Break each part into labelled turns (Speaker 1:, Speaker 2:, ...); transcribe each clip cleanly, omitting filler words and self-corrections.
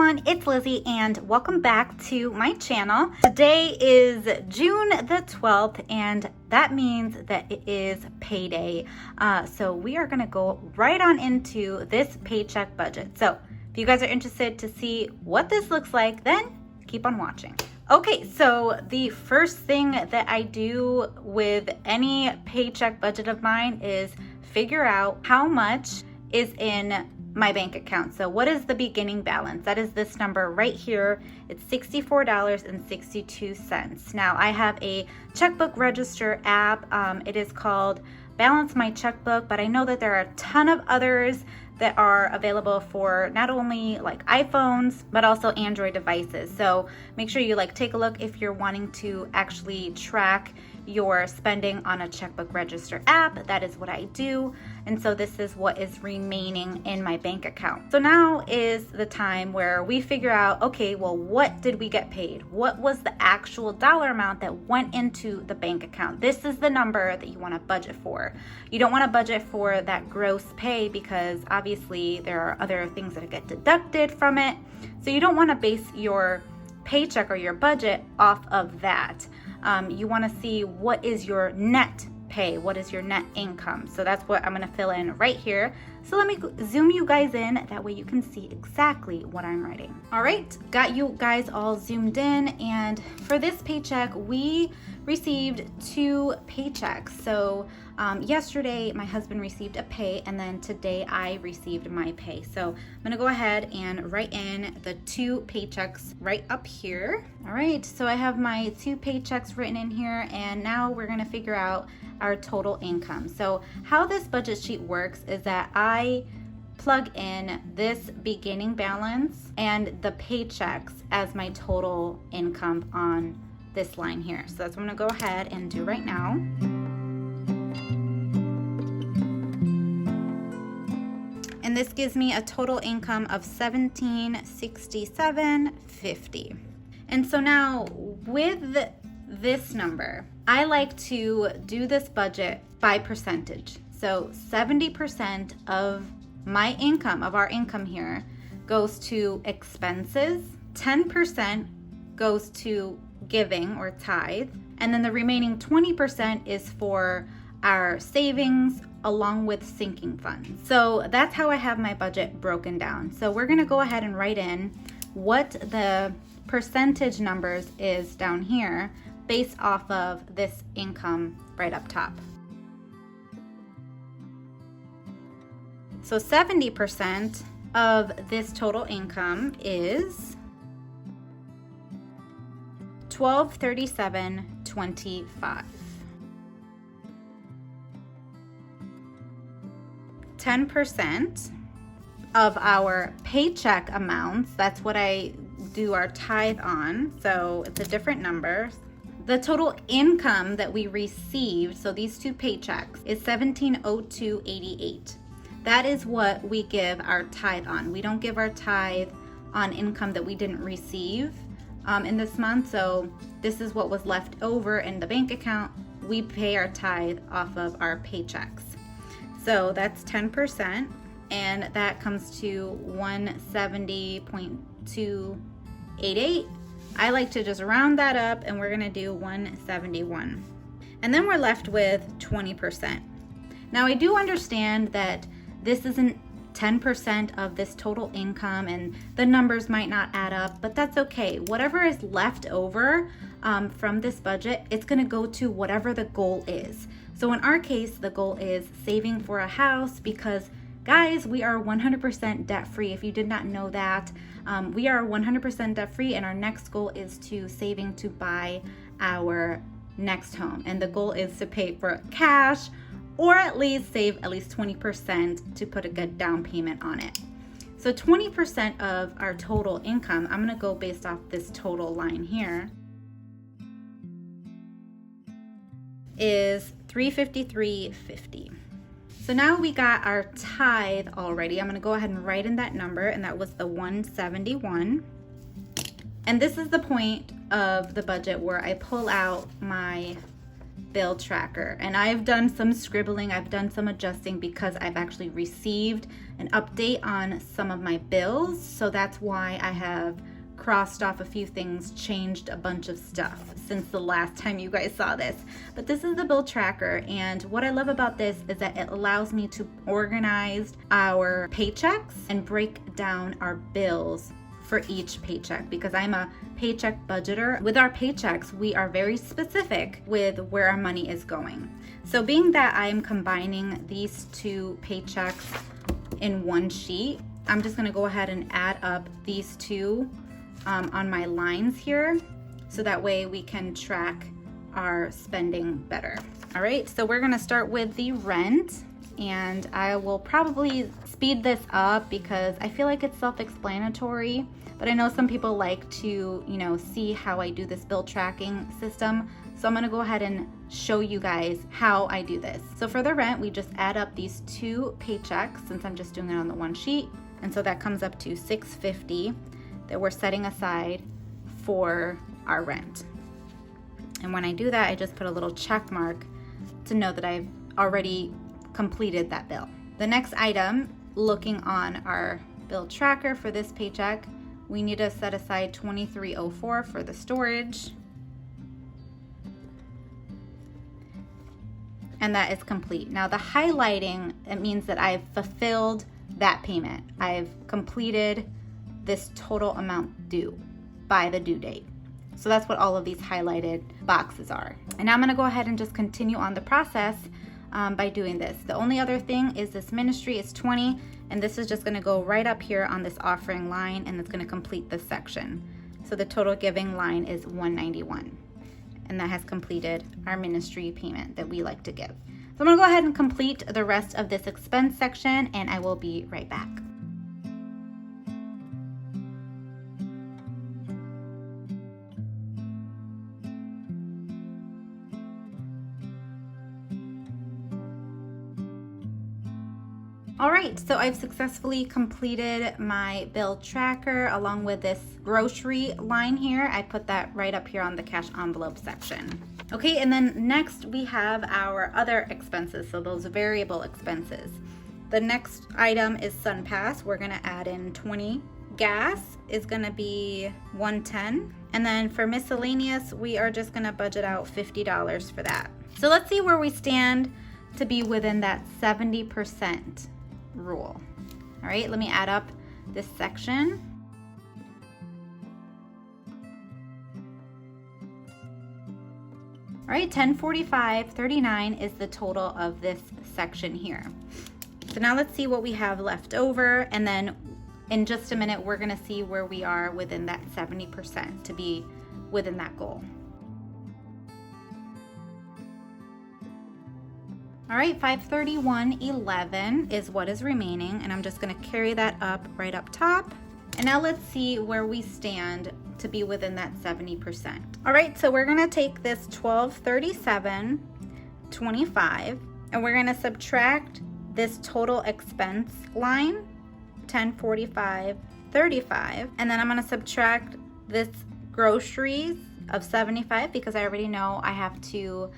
Speaker 1: everyone, it's Lizzie and welcome back to my channel. Today is June the 12th and that means that it is payday. So we are gonna go right on into this paycheck budget. So if you guys are interested to see what this looks like, then keep on watching. Okay, so the first thing that I do with any paycheck budget of mine is figure out how much is in my bank account. So what is the beginning balance? That is this number right here. It's $64.62. Now I have a checkbook register app. It is called Balance My Checkbook, but I know that there are a ton of others that are available for not only like iPhones, but also Android devices. So make sure you take a look if you're wanting to actually track your spending on a checkbook register app. That is what I do. And so this is what is remaining in my bank account. So now is the time where we figure out, okay, well, what did we get paid? What was the actual dollar amount that went into the bank account? This is the number that you want to budget for. You don't want to budget for that gross pay because obviously there are other things that get deducted from it. So you don't want to base your paycheck or your budget off of that. You want to see what is your net pay, what is your net income. So that's what I'm going to fill in right here. So let me zoom you guys in, that way you can see exactly what I'm writing. All right, got you guys all zoomed in, and for this paycheck we received 2 paychecks. So yesterday my husband received a pay, and then today I received my pay. So I'm gonna go ahead and write in the 2 paychecks right up here. All right, so I have my 2 paychecks written in here, and now we're gonna figure out our total income. So how this budget sheet works is that I plug in this beginning balance and the paychecks as my total income on this line here. So that's what I'm gonna go ahead and do right now. And this gives me a total income of $1767.50. And so now with this number, I like to do this budget by percentage. So 70% of my income, of our income here, goes to expenses, 10% goes to giving or tithe, and then the remaining 20% is for our savings along with sinking funds. So that's how I have my budget broken down. So we're gonna go ahead and write in what the percentage numbers is down here based off of this income right up top. So 70% of this total income is $1237.25. 10% of our paycheck amounts, that's what I do our tithe on, so it's a different number. The total income that we received, so these 2 paychecks, is $1702.88. That is what we give our tithe on. We don't give our tithe on income that we didn't receive in this month. So this is what was left over in the bank account. We pay our tithe off of our paychecks. So that's 10%, and that comes to $170.288. I like to just round that up, and we're gonna do 171. And then we're left with 20%. Now I do understand that this isn't 10% of this total income and the numbers might not add up, but that's okay. Whatever is left over from this budget, it's gonna go to whatever the goal is. So in our case, the goal is saving for a house because guys, we are 100% debt free. If you did not know that, we are 100% debt free, and our next goal is to saving to buy our next home. And the goal is to pay for cash or at least save at least 20% to put a good down payment on it. So 20% of our total income, I'm gonna go based off this total line here, is $353.50. So now we got our tithe already. I'm gonna go ahead and write in that number, and that was the 171. And this is the point of the budget where I pull out my bill tracker. And I've done some scribbling, I've done some adjusting because I've actually received an update on some of my bills. So that's why I have crossed off a few things, changed a bunch of stuff since the last time you guys saw this. But this is the bill tracker, and what I love about this is that it allows me to organize our paychecks and break down our bills for each paycheck, because I'm a paycheck budgeter. With our paychecks, we are very specific with where our money is going. So being that I'm combining these two paychecks in one sheet, I'm just gonna go ahead and add up these two on my lines here, so that way we can track our spending better. All right, so we're gonna start with the rent, and I will probably speed this up because I feel like it's self-explanatory, but I know some people like to, see how I do this bill tracking system. So I'm gonna go ahead and show you guys how I do this. So for the rent, we just add up these two paychecks, since I'm just doing it on the one sheet. And so that comes up to $650 that we're setting aside for our rent. And when I do that, I just put a little check mark to know that I've already completed that bill. The next item, looking on our bill tracker for this paycheck, we need to set aside $2304 for the storage. And that is complete. Now the highlighting, it means that I've fulfilled that payment. I've completed this total amount due by the due date. So that's what all of these highlighted boxes are. And now I'm gonna go ahead and just continue on the process by doing this. The only other thing is this ministry is 20, and this is just gonna go right up here on this offering line, and it's gonna complete this section. So the total giving line is 191. And that has completed our ministry payment that we like to give. So I'm gonna go ahead and complete the rest of this expense section, and I will be right back. All right, so I've successfully completed my bill tracker along with this grocery line here. I put that right up here on the cash envelope section. Okay, and then next we have our other expenses, so those variable expenses. The next item is SunPass. We're gonna add in 20. Gas is gonna be 110. And then for miscellaneous, we are just gonna budget out $50 for that. So let's see where we stand to be within that 70% rule. All right, let me add up this section. All right, 1045.39 is the total of this section here. So now let's see what we have left over, and then in just a minute we're gonna see where we are within that 70% to be within that goal. All right, 531.11 is what is remaining, and I'm just gonna carry that up right up top. And now let's see where we stand to be within that 70%. All right, so we're gonna take this 1237.25, and we're gonna subtract this total expense line, 1045.35, and then I'm gonna subtract this groceries of 75 because I already know I have to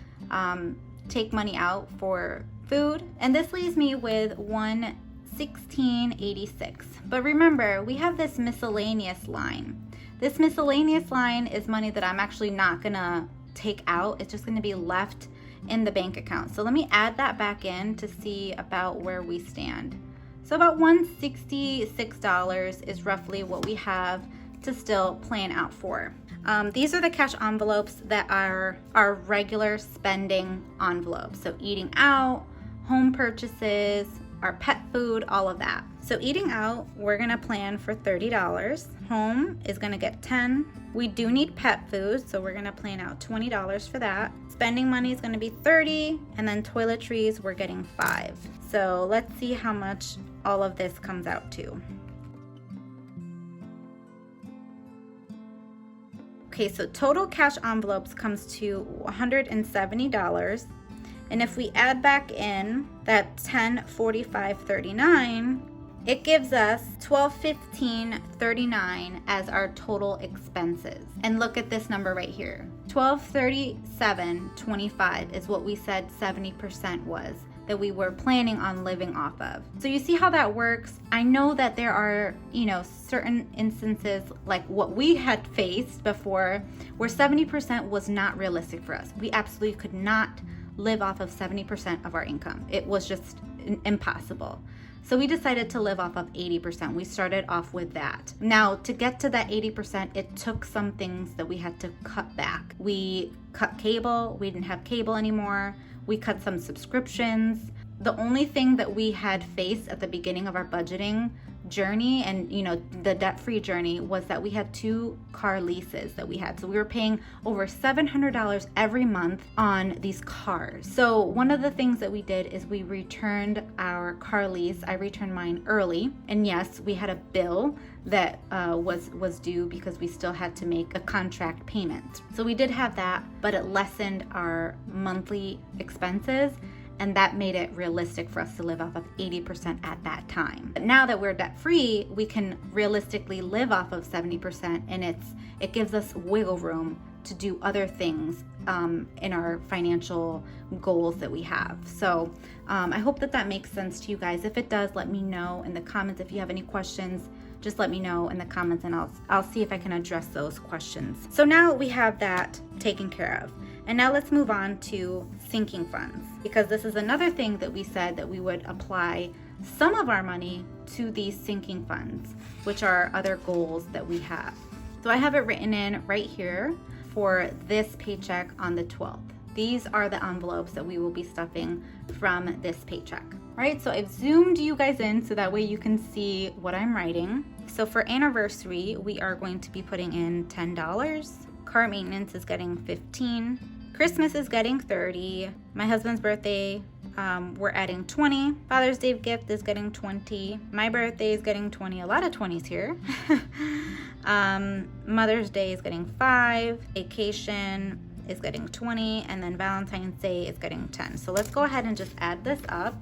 Speaker 1: take money out for food, and this leaves me with 116.86. But remember, we have this miscellaneous line. This miscellaneous line is money that I'm actually not gonna take out. It's just gonna be left in the bank account. So let me add that back in to see about where we stand. So about $166 is roughly what we have to still plan out for. These are the cash envelopes that are our regular spending envelopes. So eating out, home purchases, our pet food, all of that. So eating out, we're gonna plan for $30. Home is gonna get 10. We do need pet food, so we're gonna plan out $20 for that. Spending money is gonna be 30, and then toiletries, we're getting 5. So let's see how much all of this comes out to. Okay, so total cash envelopes comes to $170. And if we add back in that $1045.39, it gives us $1215.39 as our total expenses. And look at this number right here. $1237.25 is what we said 70% was that we were planning on living off of. So you see how that works? I know that there are, certain instances like what we had faced before where 70% was not realistic for us. We absolutely could not live off of 70% of our income. It was just impossible. So we decided to live off of 80%. We started off with that. Now, to get to that 80%, it took some things that we had to cut back. We cut cable. We didn't have cable anymore. We cut some subscriptions. The only thing that we had faced at the beginning of our budgeting journey and the debt-free journey was that we had 2 car leases that we had. So we were paying over $700 every month on these cars. So one of the things that we did is we returned our car lease. I returned mine early, and yes, we had a bill that was due because we still had to make a contract payment. So we did have that, but it lessened our monthly expenses, and that made it realistic for us to live off of 80% at that time. But now that we're debt free, we can realistically live off of 70%, and it gives us wiggle room to do other things in our financial goals that we have. So I hope that makes sense to you guys. If it does, let me know in the comments. If you have any questions, just let me know in the comments, and I'll see if I can address those questions. So now we have that taken care of. And now let's move on to sinking funds, because this is another thing that we said that we would apply some of our money to these sinking funds, which are other goals that we have. So I have it written in right here for this paycheck on the 12th. These are the envelopes that we will be stuffing from this paycheck. All right, so I've zoomed you guys in so that way you can see what I'm writing. So for anniversary, we are going to be putting in $10. Car maintenance is getting $15. Christmas is getting $30. My husband's birthday, we're adding $20. Father's Day gift is getting $20. My birthday is getting $20. A lot of 20s here. Mother's Day is getting $5. Vacation is getting $20. And then Valentine's Day is getting $10. So let's go ahead and just add this up.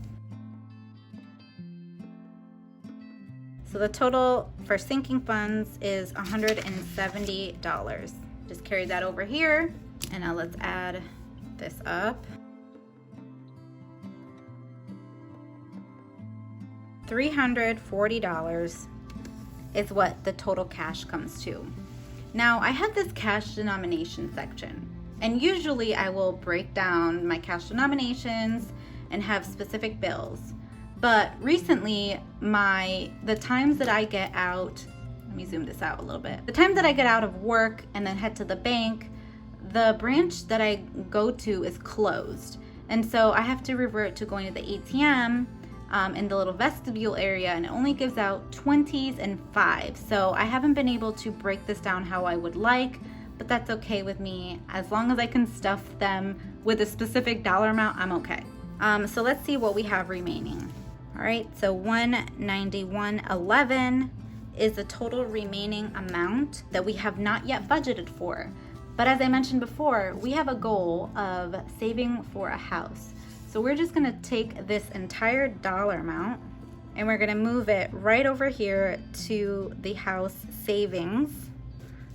Speaker 1: So the total for sinking funds is $170. Just carry that over here, and now let's add this up. $340 is what the total cash comes to. Now I have this cash denomination section, and usually I will break down my cash denominations and have specific bills. But recently, the times that I get out, let me zoom this out a little bit. The time that I get out of work and then head to the bank, the branch that I go to is closed. And so I have to revert to going to the ATM in the little vestibule area, and it only gives out 20s and 5s. So I haven't been able to break this down how I would like, but that's okay with me. As long as I can stuff them with a specific dollar amount, I'm okay. So let's see what we have remaining. All right, so $191.11 is the total remaining amount that we have not yet budgeted for. But as I mentioned before, we have a goal of saving for a house. So we're just gonna take this entire dollar amount and we're gonna move it right over here to the house savings,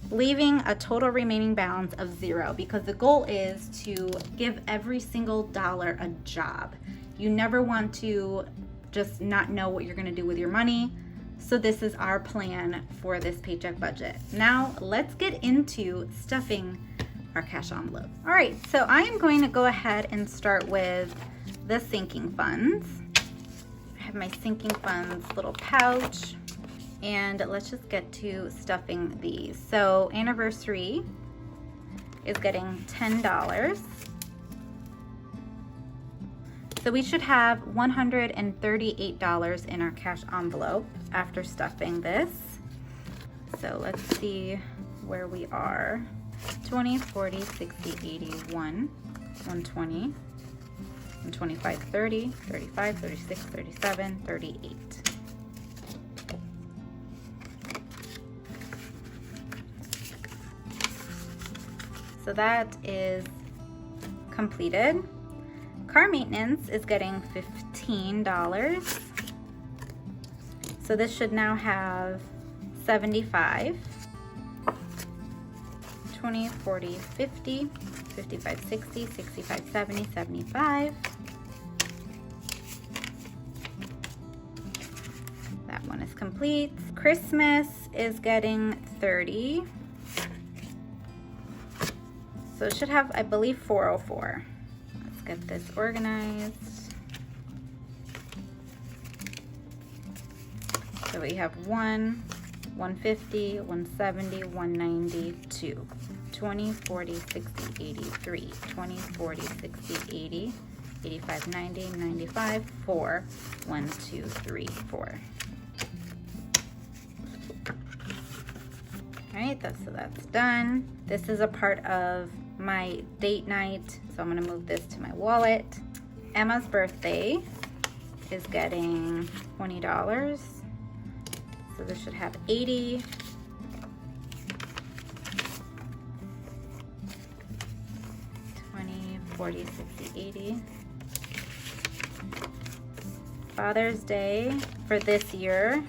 Speaker 1: leaving a total remaining balance of 0, because the goal is to give every single dollar a job. You never want to just not know what you're gonna do with your money. So this is our plan for this paycheck budget. Now let's get into stuffing our cash envelope. All right, so I am going to go ahead and start with the sinking funds. I have my sinking funds little pouch, and let's just get to stuffing these. So anniversary is getting $10. So we should have $138 in our cash envelope after stuffing this. So let's see where we are. 20, 40, 60, 80, 120, 125, 30, 35, 36, 37, 38. So that is completed. Car maintenance is getting $15. So this should now have 75, 20, 40, 50, 55, 60, 65, 70, 75. That one is complete. Christmas is getting 30. So it should have, I believe, 404. Let's get this organized. So we have 1, 150, 170, 190, 2. 20, 40, 60, 80, 3. 20, 40, 60, 80, 85, 90, 95, 4. 1, 2, 3, 4. All right, so that's done. This is a part of my date night, so I'm gonna move this to my wallet. Emma's birthday is getting $20. So this should have 80. $20, 40, 60, 80. Father's Day for this year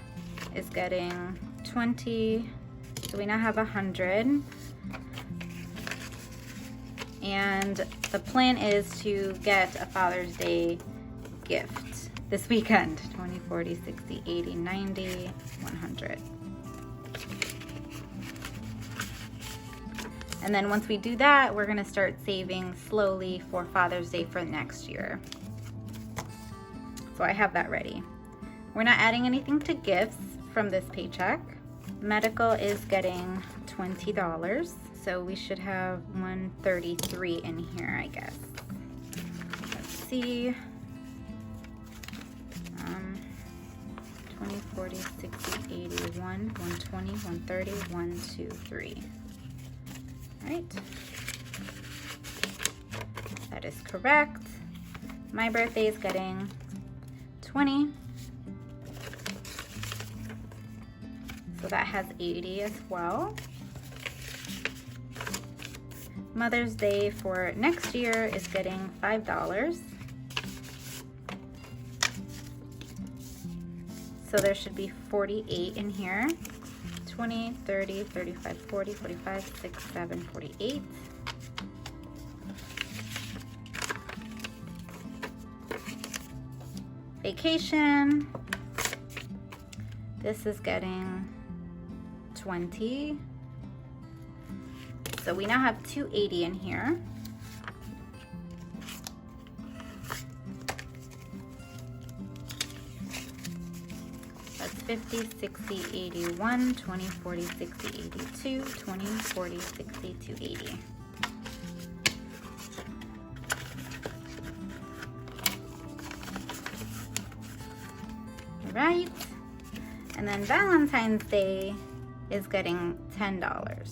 Speaker 1: is getting 20. So we now have 100. And the plan is to get a Father's Day gift this weekend. 20, 40, 60, 80, 90, 100. And then once we do that, we're gonna start saving slowly for Father's Day for next year. So I have that ready. We're not adding anything to gifts from this paycheck. Medical is getting $20. So we should have 133 in here, I guess. Let's see. 20, 40, 60, 80, 1, 120, 130, 1, 2, 3. All right. That is correct. My birthday is getting 20. So that has 80 as well. Mother's Day for next year is getting $5. So there should be 48 in here. 20, 30, 35, 40, 45, 6, 7, 48. Vacation. This is getting 20. So we now have 280 in here. That's 50, 60, 81, 20, 40, 60, 82, 20, 40, 60, 280. All right. And then Valentine's Day is getting $10.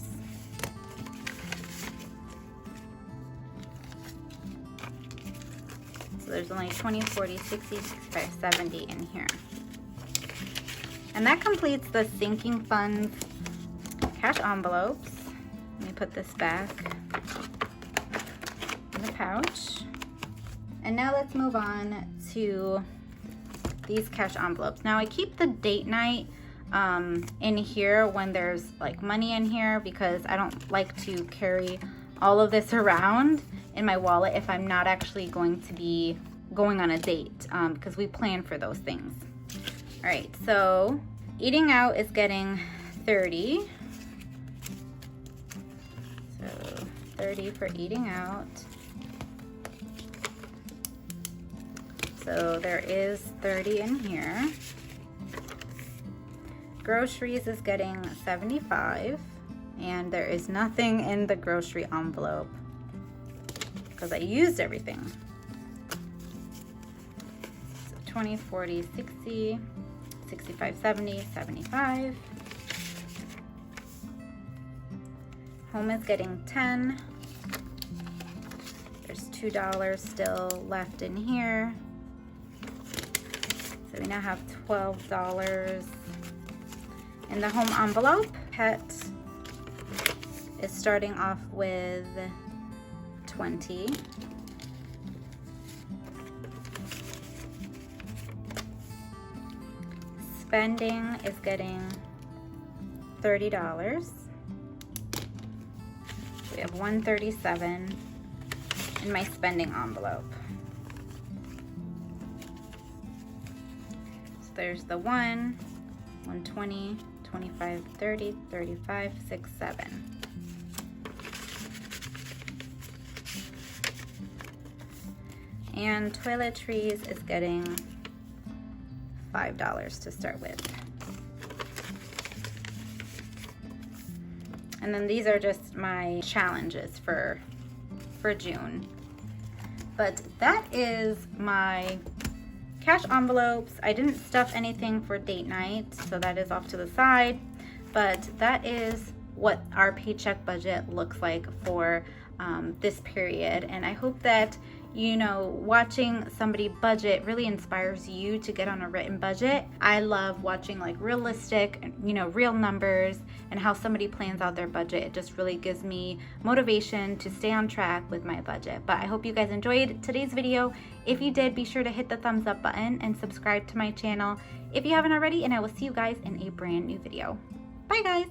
Speaker 1: So there's only 20, 40, 60, 65, 70 in here. And that completes the sinking funds cash envelopes. Let me put this back in the pouch. And now let's move on to these cash envelopes. Now I keep the date night in here when there's like money in here because I don't like to carry all of this around in my wallet if I'm not actually going to be going on a date because we plan for those things. All right, so eating out is getting 30. So 30 for eating out. So there is 30 in here. Groceries is getting 75, and there is nothing in the grocery envelope because I used everything. So 20, 40, 60, 65, 70, 75. Home is getting 10. There's $2 still left in here. So we now have $12 in the home envelope. Pet is starting off with 20. spending is getting $30. We have $137 in my spending envelope. So there's the 120, 25, 30, 35, 6, 7. And toiletries is getting $5 to start with. And then these are just my challenges for June. But that is my cash envelopes. I didn't stuff anything for date night, so that is off to the side. But that is what our paycheck budget looks like for this period. And I hope that, you know, watching somebody budget really inspires you to get on a written budget. I love watching like realistic, you know, real numbers and how somebody plans out their budget. It just really gives me motivation to stay on track with my budget. But I hope you guys enjoyed today's video. If you did, be sure to hit the thumbs up button and subscribe to my channel if you haven't already, and I will see you guys in a brand new video. Bye guys.